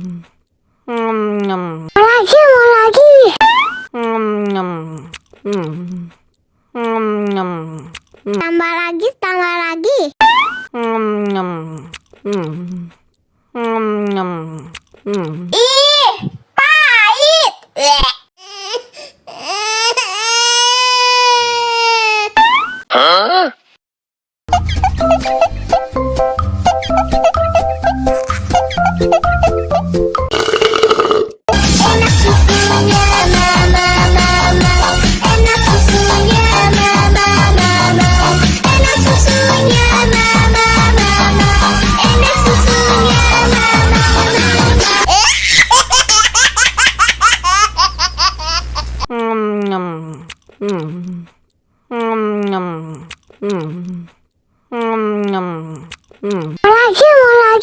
Mau lagi. Tambah lagi, tambah lagi. Ih, pahit. Enak susunya mama, mama. Enak susunya mama, mama. Enak susunya mama, mama. Enak susunya mama, mau lagi.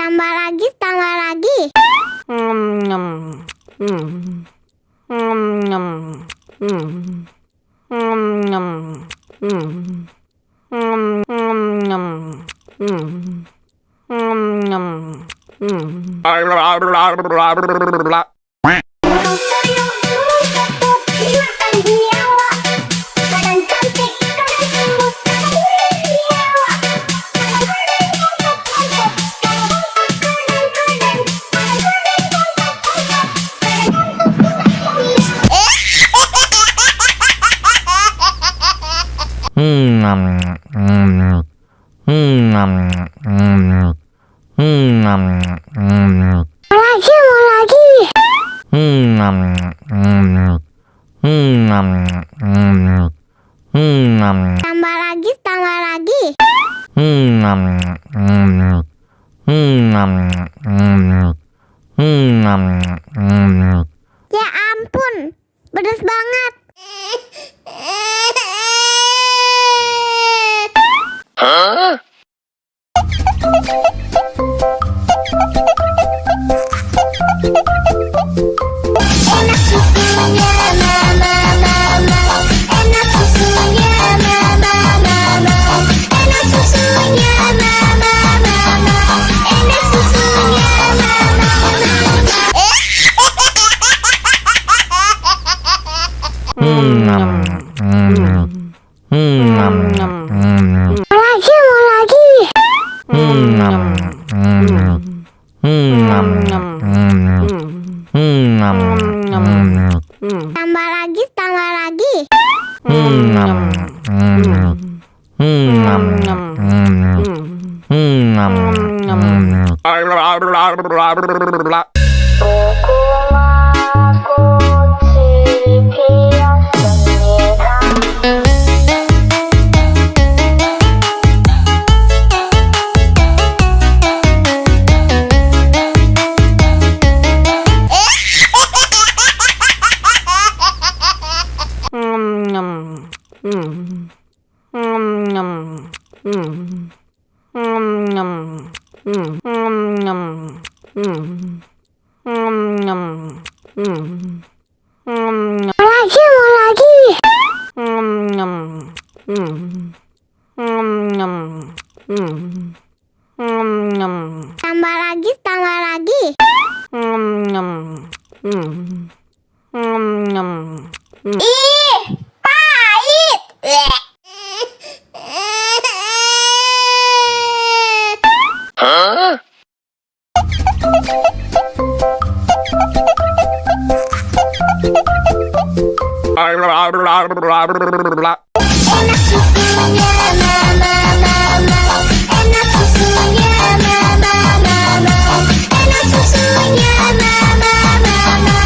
Tambah lagi, tambah lagi. Mau lagi. Tambah lagi, tambah lagi. Ya ampun, pedas banget. Enak susunya mama, mama. Enak susunya mama, mama. Enak susunya mama, mama. Enak susunya mama, mau lagi. Tambah lagi, tambah lagi. Mau lagi. Tambah lagi, tambah lagi. Ih, pahit. Enak susunya mama, mama. Enak susunya mama, mama. Enak susunya mama, mama.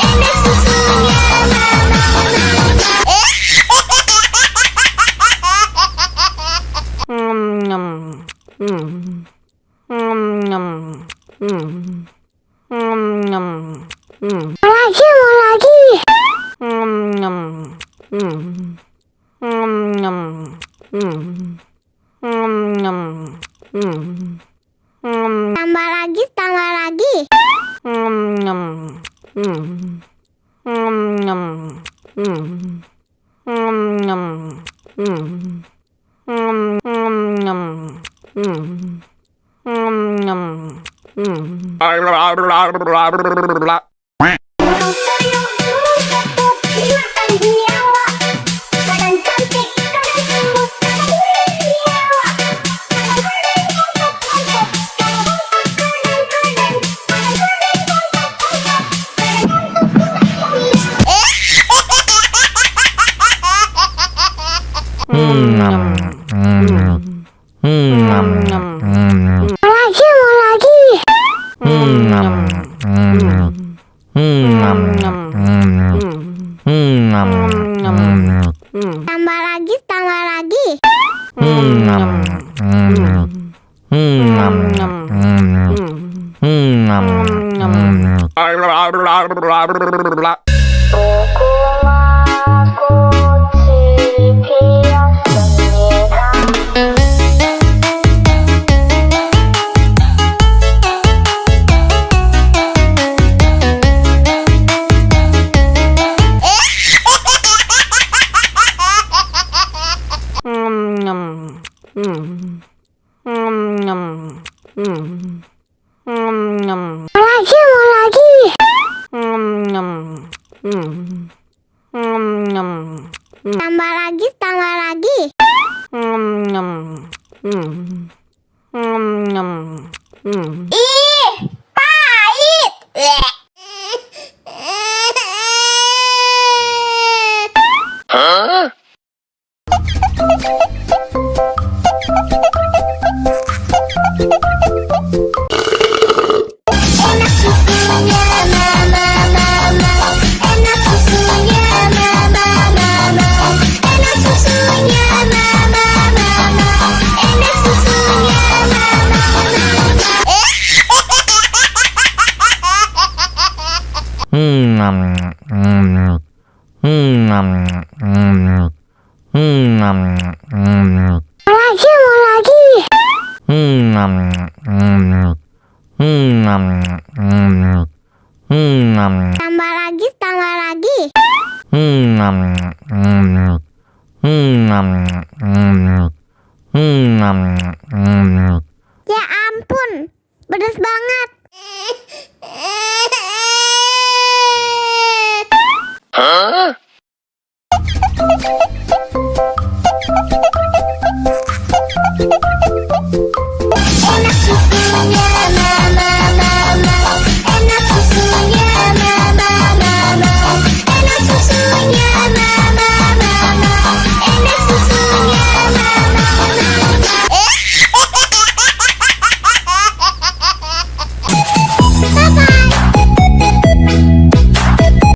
Enak susunya mama, mau lagi. Tambah lagi, tambah lagi. Tambah lagi, tambah lagi. Lagi, mau lagi. Tambah lagi, tambah lagi. Ih, pahit. Enak susunya, mama, mama. Enak susunya, mama, mama. Enak susunya, mama, mama. Enak susunya, mama, mama. Lagi, mau lagi. Tambah lagi, tambah lagi. Ya ampun, pedas banget. Hah?